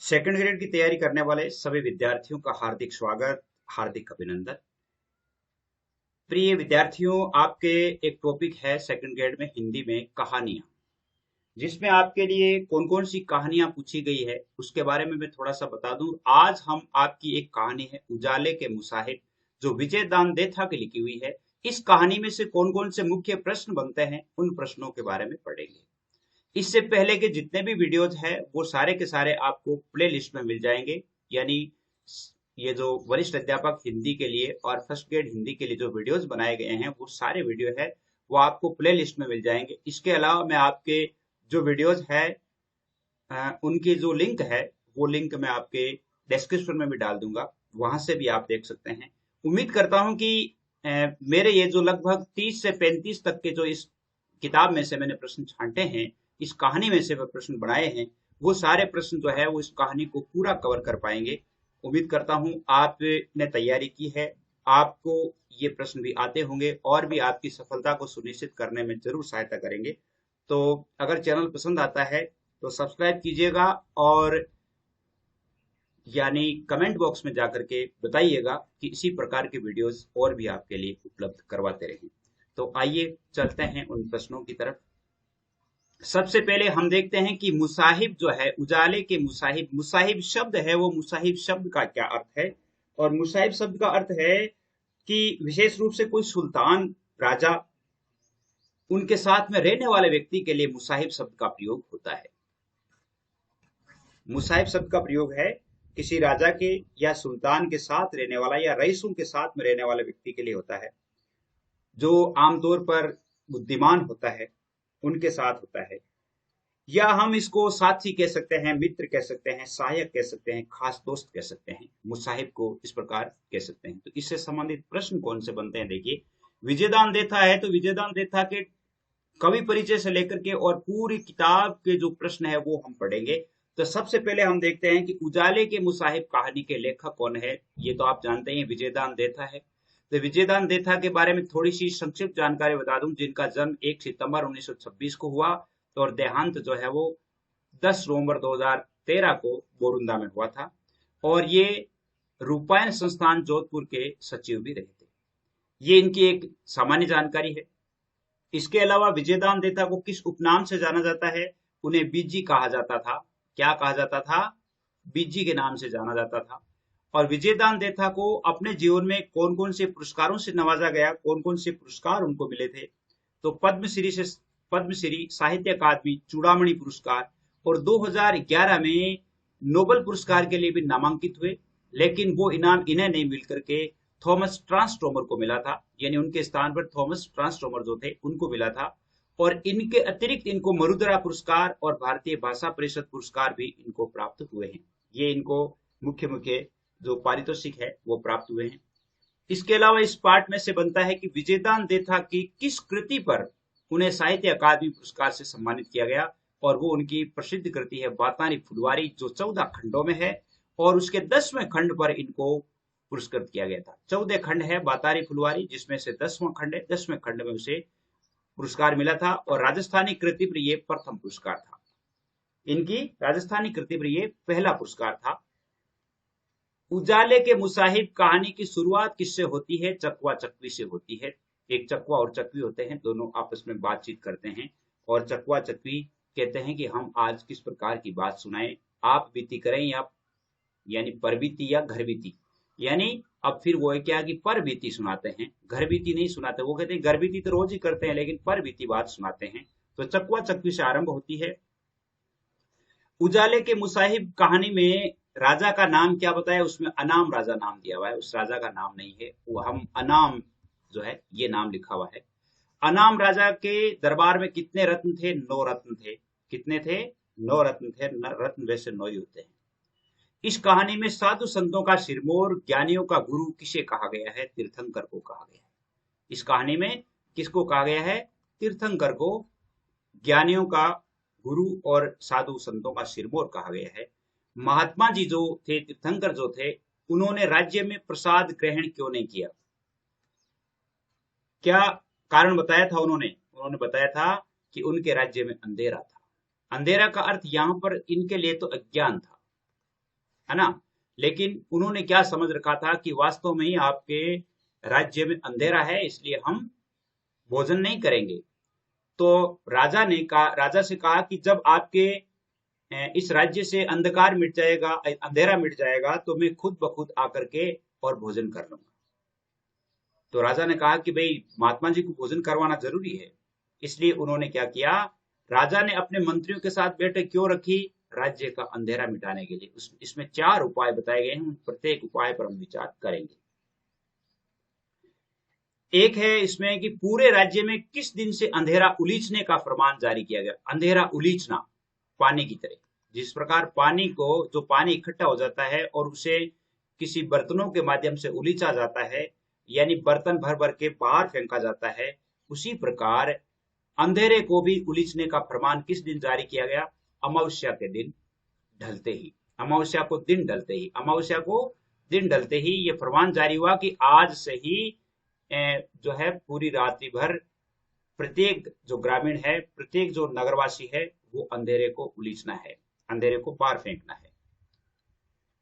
Second grade की तैयारी करने वाले सभी विद्यार्थियों का हार्दिक स्वागत, हार्दिक अभिनंदन। प्रिय विद्यार्थियों, आपके एक टॉपिक है सेकंड ग्रेड में हिंदी में कहानियां, जिसमें आपके लिए कौन कौन सी कहानियां पूछी गई है उसके बारे में मैं थोड़ा सा बता दूं। आज हम आपकी एक कहानी है उजाले के मुसाहिब, जो विजय दान देथा की लिखी हुई है। इस कहानी में से कौन कौन से मुख्य प्रश्न बनते हैं, उन प्रश्नों के बारे में पढ़ेंगे। इससे पहले के जितने भी वीडियोज हैं वो सारे के सारे आपको प्ले लिस्ट में मिल जाएंगे। यानी ये जो वरिष्ठ अध्यापक हिंदी के लिए और फर्स्ट ग्रेड हिंदी के लिए जो वीडियोज बनाए गए हैं वो सारे वीडियो है, वो आपको प्ले लिस्ट में मिल जाएंगे। इसके अलावा मैं आपके जो वीडियोज है उनकी जो लिंक है वो लिंक मैं आपके डिस्क्रिप्शन में भी डाल दूंगा, वहां से भी आप देख सकते हैं। उम्मीद करता हूं कि मेरे ये जो लगभग 30 से 35 तक के जो इस किताब में से मैंने प्रश्न छांटे हैं, इस कहानी में से वो प्रश्न बनाए हैं, वो सारे प्रश्न जो है वो इस कहानी को पूरा कवर कर पाएंगे। उम्मीद करता हूं आपने तैयारी की है, आपको ये प्रश्न भी आते होंगे और भी आपकी सफलता को सुनिश्चित करने में जरूर सहायता करेंगे। तो अगर चैनल पसंद आता है तो सब्सक्राइब कीजिएगा और यानी कमेंट बॉक्स में जाकर के बताइएगा कि इसी प्रकार के वीडियोस और भी आपके लिए उपलब्ध करवाते रहें। तो आइए चलते हैं उन प्रश्नों की तरफ। सबसे पहले हम देखते हैं कि मुसाहिब जो है, उजाले के मुसाहिब, मुसाहिब शब्द है, वो मुसाहिब शब्द का क्या अर्थ है। और मुसाहिब शब्द का अर्थ है कि विशेष रूप से कोई सुल्तान, राजा, उनके साथ में रहने वाले व्यक्ति के लिए मुसाहिब शब्द का प्रयोग होता है। मुसाहिब शब्द का प्रयोग है किसी राजा के या सुल्तान के साथ रहने वाला या रईसों के साथ में रहने वाले व्यक्ति के लिए होता है, जो आमतौर पर बुद्धिमान होता है, उनके साथ होता है। या हम इसको साथी कह सकते हैं, मित्र कह सकते हैं, सहायक कह सकते हैं, खास दोस्त कह सकते हैं। मुसाहिब को इस प्रकार कह सकते हैं। तो इससे संबंधित प्रश्न कौन से बनते हैं, देखिए। विजयदान देथा है तो विजयदान देथा के कवि परिचय से लेकर के और पूरी किताब के जो प्रश्न है वो हम पढ़ेंगे। तो सबसे पहले हम देखते हैं कि उजाले के मुसाहिब कहानी के लेखक कौन है। ये तो आप जानते हैं, विजयदान देथा है। तो विजयदान देथा के बारे में थोड़ी सी संक्षिप्त जानकारी बता दूं, जिनका जन्म 1 सितंबर 1926 को हुआ और देहांत जो है वो 10 नवंबर 2013 को बोरुंदा में हुआ था। और ये रूपायन संस्थान जोधपुर के सचिव भी रहे थे। ये इनकी एक सामान्य जानकारी है। इसके अलावा विजयदान देथा को किस उपनाम से जाना जाता है? उन्हें बीजी कहा जाता था। क्या कहा जाता था? बीजी के नाम से जाना जाता था। और विजयदान देथा को अपने जीवन में कौन कौन से पुरस्कारों से नवाजा गया, कौन कौन से पुरस्कार उनको मिले थे? तो पद्मश्री, साहित्य अकादमी, चूड़ामणि पुरस्कार और 2011 में नोबेल पुरस्कार के लिए भी नामांकित हुए। लेकिन वो इनाम इन्हें नहीं मिलकर के थॉमस ट्रांसटोमर को मिला था। यानी उनके स्थान पर थॉमस ट्रांसटोमर जो थे उनको मिला था। और इनके अतिरिक्त इनको मरुदरा पुरस्कार और भारतीय भाषा परिषद पुरस्कार भी इनको प्राप्त हुए हैं। ये इनको मुख्य मुख्य जो पारितोषिक है वो प्राप्त हुए हैं। इसके अलावा इस पाठ में से बनता है कि विजयदान देथा की किस कृति पर उन्हें साहित्य अकादमी पुरस्कार से सम्मानित किया गया। और वो उनकी प्रसिद्ध कृति है बातारी फुलवारी, जो 14 खंडों में है। और उसके 10वें खंड पर इनको पुरस्कृत किया गया था। 14 खंड है बातारी फुलवारी, जिसमें से 10वां खंड है। 10वें खंड में उसे पुरस्कार मिला था और राजस्थानी कृति पर यह प्रथम पुरस्कार था। इनकी राजस्थानी कृति पर यह पहला पुरस्कार था। उजाले के मुसाहिब कहानी की शुरुआत किससे होती है? चकवा चकवी से होती है। एक चकवा और चकवी होते हैं, दोनों आपस में बातचीत करते हैं और चकवा चकवी कहते हैं कि हम आज किस प्रकार की बात सुनाएं, आप बीती करें या यानी पर बीती या घर बीती। यानी अब फिर वो है क्या कि पर बीती सुनाते हैं, घर बीती नहीं सुनाते। वो कहते हैं घर बीती तो रोज ही करते हैं, लेकिन पर बीती बात सुनाते हैं। तो चकवा चकवी से आरंभ होती है। उजाले के मुसाहिब कहानी में राजा का नाम क्या बताया? उसमें अनाम राजा नाम दिया हुआ है, उस राजा का नाम नहीं है वो, हम अनाम जो है ये नाम लिखा हुआ है। अनाम राजा के दरबार में कितने रत्न थे? 9 रत्न थे। कितने थे? 9 रत्न थे। रत्न वैसे 9 ही होते हैं। इस कहानी में साधु संतों का सिरमौर, ज्ञानियों का गुरु किसे कहा गया है? तीर्थंकर को कहा गया है। इस कहानी में किसको कहा गया है? तीर्थंकर को ज्ञानियों का गुरु और साधु संतों का सिरमौर कहा गया है। महात्मा जी जो थे, तीर्थंकर जो थे, उन्होंने राज्य में प्रसाद ग्रहण क्यों नहीं किया? क्या कारण बताया था उन्होंने? उन्होंने बताया था कि उनके राज्य में अंधेरा था। अंधेरा का अर्थ यहां पर इनके लिए तो अज्ञान था। है ना। लेकिन उन्होंने क्या समझ रखा था कि वास्तव में ही आपके राज्य में अंधेरा है, इसलिए हम भोजन नहीं करेंगे। तो राजा से कहा कि जब आपके इस राज्य से अंधकार मिट जाएगा, अंधेरा मिट जाएगा, तो मैं खुद ब खुद आकर के और भोजन कर लूंगा। तो राजा ने कहा कि भाई महात्मा जी को भोजन करवाना जरूरी है। इसलिए उन्होंने क्या किया, राजा ने अपने मंत्रियों के साथ बैठक क्यों रखी, राज्य का अंधेरा मिटाने के लिए। इसमें 4 उपाय बताए गए हैं, उन प्रत्येक उपाय पर हम विचार करेंगे। एक है इसमें कि पूरे राज्य में किस दिन से अंधेरा उलीचने का फरमान जारी किया गया। अंधेरा उलीचना, पानी की तरह, जिस प्रकार पानी को, जो पानी इकट्ठा हो जाता है और उसे किसी बर्तनों के माध्यम से उलीचा जाता है, यानी बर्तन भर भर के बाहर फेंका जाता है, उसी प्रकार अंधेरे को भी उलीचने का फरमान किस दिन जारी किया गया, अमावस्या के दिन ढलते ही। अमावस्या को दिन ढलते ही, अमावस्या को दिन ढलते ही ये फरमान जारी हुआ कि आज से ही जो है पूरी रात्रि भर प्रत्येक जो ग्रामीण है, प्रत्येक जो नगरवासी है, वो अंधेरे को उलीचना है, अंधेरे को बाहर फेंकना है।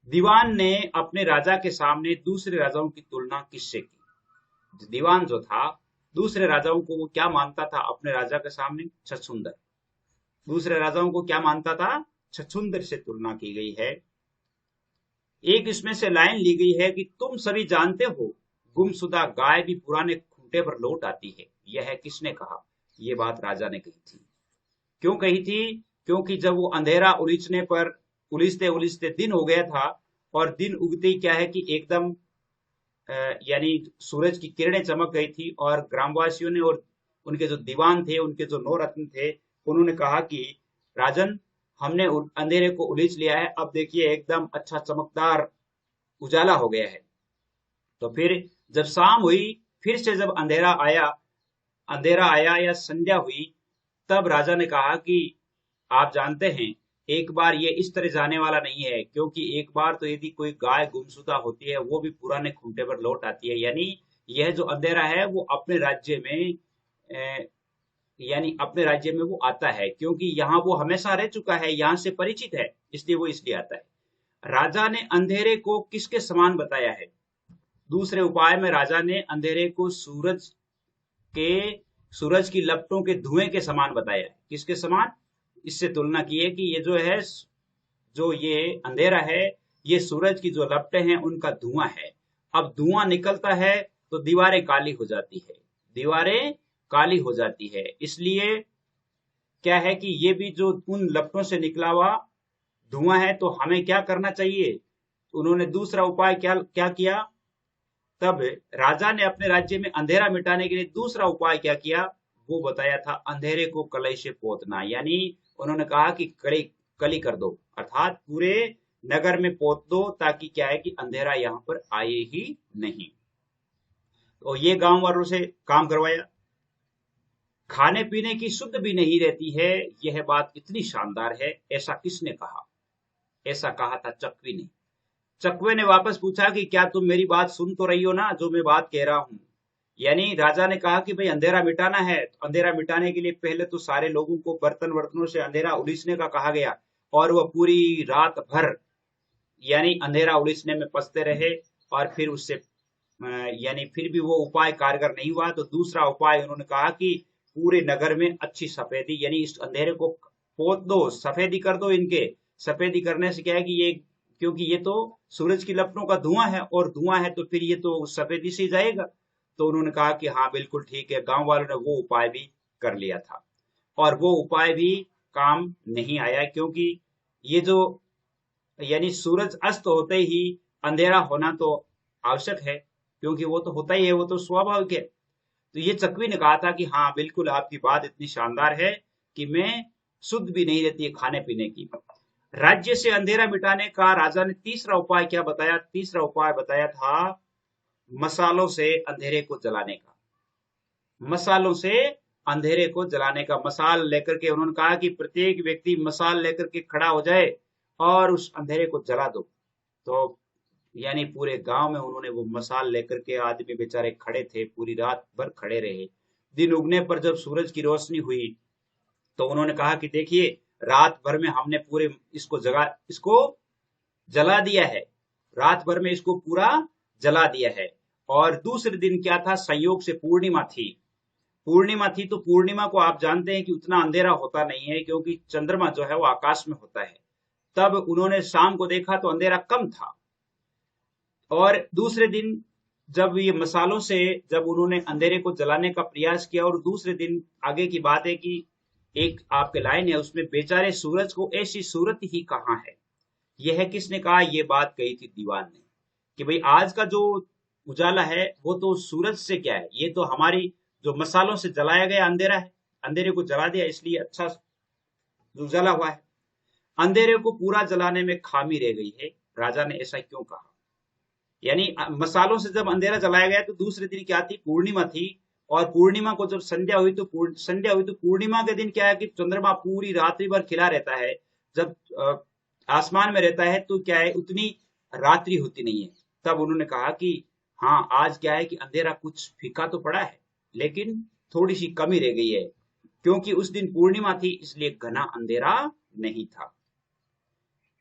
दीवान ने अपने राजा के सामने दूसरे राजाओं की तुलना किससे की। दीवान जो था, दूसरे राजाओं को वो क्या मानता था अपने राजा के सामने, छछूंदर। दूसरे राजाओं को क्या मानता था, छछूंदर से तुलना की गई है। एक इसमें से लाइन ली गई है कि तुम सभी जानते हो गुमशुदा गाय भी पुराने खूंटे पर लौट आती है। यह किसने कहा, यह बात राजा ने कही थी। क्यों कही थी, क्योंकि जब वो अंधेरा उलीचने पर उलीचते उलीचते दिन हो गया था, और दिन उगते ही क्या है कि एकदम यानी सूरज की किरणें चमक गई थी, और ग्रामवासियों ने और उनके जो दीवान थे, उनके जो 9 रत्न थे, उन्होंने कहा कि राजन, हमने अंधेरे को उलीच लिया है, अब देखिए एकदम अच्छा चमकदार उजाला हो गया है। तो फिर जब शाम हुई, फिर से जब अंधेरा आया या संध्या हुई, तब राजा ने कहा कि आप जानते हैं, एक बार ये इस तरह जाने वाला नहीं है, क्योंकि एक बार तो यदि कोई गाय गुमशुदा होती है, वो भी पुराने खूंटे पर लौट आती है। यानी यह जो अंधेरा है वो अपने राज्य में यानी अपने राज्य में वो आता है, क्योंकि यहाँ वो हमेशा रह चुका है, यहाँ से परिचित है, इसलिए वो इसलिए आता है। राजा ने अंधेरे को किसके समान बताया है। दूसरे उपाय में राजा ने अंधेरे को सूरज की लपटों के धुएं के समान बताया है। किसके समान, इससे तुलना की है कि ये जो है, जो ये अंधेरा है, ये सूरज की जो लपटें हैं उनका धुआं है। अब धुआं निकलता है तो दीवारें काली हो जाती है, दीवारें काली हो जाती है। इसलिए क्या है कि ये भी जो उन लपटों से निकला हुआ धुआं है, तो हमें क्या करना चाहिए। उन्होंने दूसरा उपाय क्या क्या किया, तब राजा ने अपने राज्य में अंधेरा मिटाने के लिए दूसरा उपाय क्या किया, वो बताया था अंधेरे को कलई से पोतना। यानी उन्होंने कहा कि कली कर दो, अर्थात पूरे नगर में पोत दो, ताकि क्या है कि अंधेरा यहां पर आए ही नहीं। तो ये गांव वालों से काम करवाया। खाने पीने की शुद्ध भी नहीं रहती है, यह बात इतनी शानदार है, ऐसा किसने कहा। ऐसा कहा था चकवी ने। चकवे ने वापस पूछा कि क्या तुम मेरी बात सुन तो रही हो ना, जो मैं बात कह रहा हूं। यानी राजा ने कहा कि भाई अंधेरा मिटाना है, तो अंधेरा मिटाने के लिए पहले तो सारे लोगों को बर्तनों से अंधेरा उलीचने का कहा गया, और वह पूरी रात भर यानी अंधेरा उलीचने में पसते रहे, और फिर उससे यानी फिर भी वो उपाय कारगर नहीं हुआ। तो दूसरा उपाय उन्होंने कहा कि पूरे नगर में अच्छी सफेदी, यानी इस अंधेरे को पोत दो, सफेदी कर दो इनके। सफेदी करने से क्या है कि ये, क्योंकि ये तो सूरज की लपटों का धुआं है, और धुआं है तो फिर ये तो सफेदी से जाएगा। तो उन्होंने कहा कि हाँ बिल्कुल ठीक है। गांव वालों ने वो उपाय भी कर लिया था, और वो उपाय भी काम नहीं आया, क्योंकि ये जो यानी सूरज अस्त होते ही अंधेरा होना तो आवश्यक है, क्योंकि वो तो होता ही है, वो तो स्वाभाविक है। तो ये चकवी ने कहा था कि हाँ बिल्कुल आपकी बात इतनी शानदार है कि मैं शुद्ध भी नहीं रहती है खाने पीने की। राज्य से अंधेरा मिटाने का राजा ने तीसरा उपाय क्या बताया, तीसरा उपाय बताया था मसालों से अंधेरे को जलाने का। मसालों से अंधेरे को जलाने का, मसाल लेकर के उन्होंने कहा कि प्रत्येक व्यक्ति मसाल लेकर के खड़ा हो जाए और उस अंधेरे को जला दो। तो यानी पूरे गांव में उन्होंने वो मसाल लेकर के, आदमी बेचारे खड़े थे, पूरी रात भर खड़े रहे। दिन उगने पर जब सूरज की रोशनी हुई, तो उन्होंने कहा कि देखिए रात भर में हमने पूरे इसको जला दिया है, रात भर में इसको पूरा जला दिया है। और दूसरे दिन क्या था, संयोग से पूर्णिमा थी। पूर्णिमा थी तो पूर्णिमा को आप जानते हैं कि उतना अंधेरा होता नहीं है, क्योंकि चंद्रमा जो है वो आकाश में होता है। तब उन्होंने शाम को देखा तो अंधेरा कम था। और दूसरे दिन जब ये मसालों से जब उन्होंने अंधेरे को जलाने का प्रयास किया, और दूसरे दिन आगे की बात है कि एक आपके लाइन है उसमें, बेचारे सूरज को ऐसी सूरत ही कहाँ है। यह किसने कहा, ये बात कही थी दीवान ने, कि भाई आज का जो उजाला है वो तो सूरज से क्या है, ये तो हमारी जो मसालों से जलाया गया अंधेरा है, अंधेरे को जला दिया इसलिए अच्छा उजाला हुआ है। अंधेरे को पूरा जलाने में खामी रह गई है, राजा ने ऐसा क्यों कहा। यानी मसालों से जब अंधेरा जलाया गया तो दूसरे दिन क्या थी, पूर्णिमा थी। और पूर्णिमा को जब संध्या हुई तो पूर्णिमा के दिन क्या है कि चंद्रमा पूरी रात्रि भर खिला रहता है। जब आसमान में रहता है तो क्या है, उतनी रात्रि होती नहीं है। तब उन्होंने कहा कि हाँ, आज क्या है कि अंधेरा कुछ फीका तो पड़ा है, लेकिन थोड़ी सी कमी रह गई है, क्योंकि उस दिन पूर्णिमा थी इसलिए घना अंधेरा नहीं था।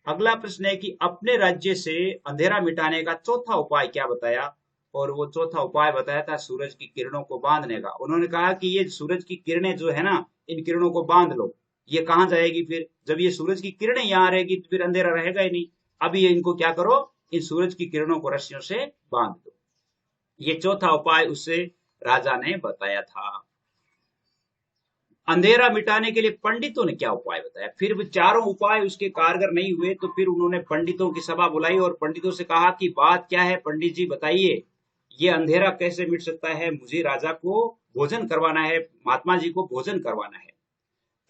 अगला प्रश्न है कि अपने राज्य से अंधेरा मिटाने का चौथा उपाय क्या बताया। और वो चौथा उपाय बताया था सूरज की किरणों को बांधने का। उन्होंने कहा कि ये सूरज की किरणें जो है ना, इन किरणों को बांध लो। ये कहाँ जाएगी फिर, जब ये सूरज की किरणें यहाँ रहेगी तो फिर अंधेरा रहेगा ही नहीं। अब ये इनको क्या करो, इन सूरज की किरणों को रस्सियों से बांध दो। ये चौथा उपाय उससे राजा ने बताया था। अंधेरा मिटाने के लिए पंडितों ने क्या उपाय बताया। फिर भी चारों उपाय उसके कारगर नहीं हुए तो फिर उन्होंने पंडितों की सभा बुलाई और पंडितों से कहा कि बात क्या है, पंडित जी बताइए, ये अंधेरा कैसे मिट सकता है, मुझे राजा को भोजन करवाना है, महात्मा जी को भोजन करवाना है।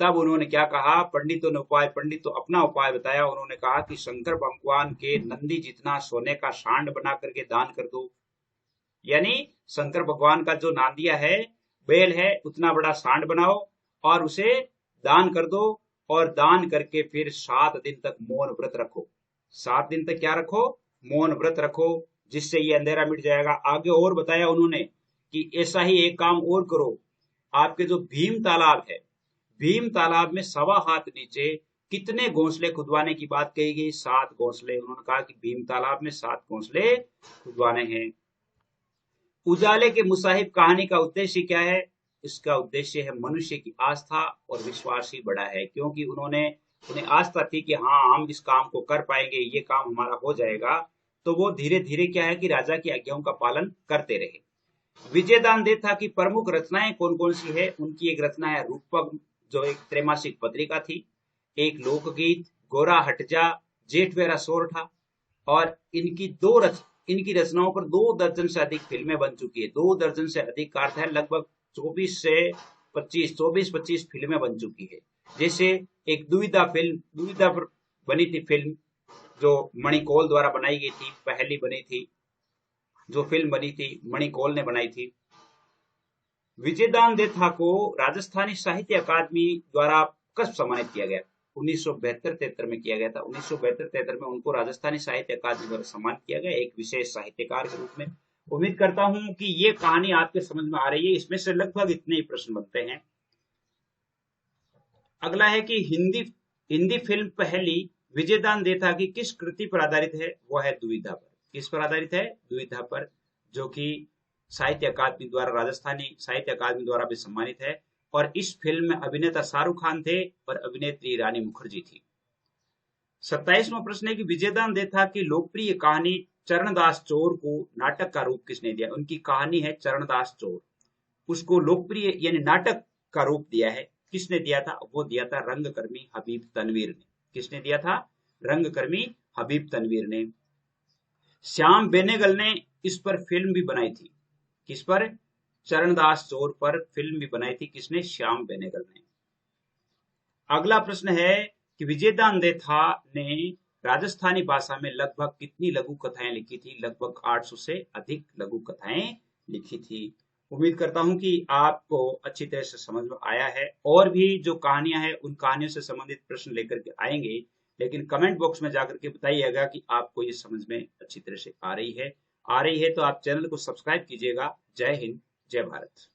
तब उन्होंने क्या कहा, पंडितों ने पंडितों अपना उपाय बताया। उन्होंने कहा कि शंकर भगवान के नंदी जितना सोने का सांड बना करके दान कर दो। यानी शंकर भगवान का जो नांदिया है, बैल है, उतना बड़ा सांड बनाओ और उसे दान कर दो। और दान करके फिर 7 दिन तक मौन व्रत रखो। 7 दिन तक क्या रखो, मौन व्रत रखो, जिससे ये अंधेरा मिट जाएगा। आगे और बताया उन्होंने कि ऐसा ही एक काम और करो, आपके जो भीम तालाब है, भीम तालाब में 1.25 हाथ नीचे कितने घोंसले खुदवाने की बात कही गई, 7 घोंसले। उन्होंने कहा कि भीम तालाब में 7 घोंसले खुदवाने हैं। उजाले के मुसाहिब कहानी का उद्देश्य क्या है, इसका उद्देश्य है मनुष्य की आस्था और विश्वास ही बड़ा है। क्योंकि उन्हें आस्था थी कि हाँ, हम इस काम को कर पाएंगे, ये काम हमारा हो जाएगा। तो वो धीरे धीरे क्या है कि राजा की आज्ञाओं का पालन करते रहे। विजयदान देथा की प्रमुख रचनाएं कौन कौन सी है। उनकी एक रचना है रूपक, जो एक त्रैमासिक पत्रिका थी। एक लोकगीत गोरा हटजा, जेठवेरा सोरठा। और इनकी रचनाओं पर 2 दर्जन से अधिक फिल्में बन चुकी है। 2 दर्जन से अधिक का अर्थ है लगभग 24-25 फिल्में बन चुकी है। जैसे एक दुविधा पर बनी थी फिल्म, जो मणिकौल द्वारा बनाई गई थी, पहली बनी थी जो फिल्म बनी थी, मणिकौल ने बनाई थी। विजयदान देथा को राजस्थानी साहित्य अकादमी द्वारा कब सम्मानित किया गया, 1972-73 में किया गया था। 1972-73 में उनको राजस्थानी साहित्य अकादमी द्वारा सम्मानित किया गया एक विशेष साहित्यकार के रूप में। उम्मीद करता हूं कि ये कहानी आपके समझ में आ रही है। इसमें से लगभग इतने ही प्रश्न बनते हैं। अगला है कि हिंदी फिल्म पहली विजयदान देथा की किस कृति पर आधारित है, वो है दुविधा पर। किस पर आधारित है, दुविधा पर, जो कि साहित्य अकादमी द्वारा, राजस्थानी साहित्य अकादमी द्वारा भी सम्मानित है। और इस फिल्म में अभिनेता शाहरुख खान थे और अभिनेत्री रानी मुखर्जी थी। 27वां प्रश्न है कि विजयदान देथा की लोकप्रिय कहानी चरणदास चोर को नाटक का रूप किसने दिया। उनकी कहानी है चरणदास चोर, उसको लोकप्रिय यानी नाटक का रूप दिया है। किसने दिया था, वो दिया था रंगकर्मी हबीब तनवीर ने। किसने दिया था, रंगकर्मी हबीब तनवीर ने। श्याम बेनेगल ने इस पर फिल्म भी बनाई थी। किस पर, चरणदास चोर पर फिल्म भी बनाई थी। किसने, श्याम बेनेगल ने। अगला प्रश्न है कि विजयदान देथा ने राजस्थानी भाषा में लगभग कितनी लघु कथाएं लिखी थी। लगभग 800 से अधिक लघु कथाएं लिखी थी। उम्मीद करता हूं कि आपको अच्छी तरह से समझ में आया है। और भी जो कहानियां हैं उन कहानियों से संबंधित प्रश्न लेकर के आएंगे, लेकिन कमेंट बॉक्स में जाकर के बताइएगा कि आपको ये समझ में अच्छी तरह से आ रही है तो आप चैनल को सब्सक्राइब कीजिएगा। जय हिंद, जय भारत।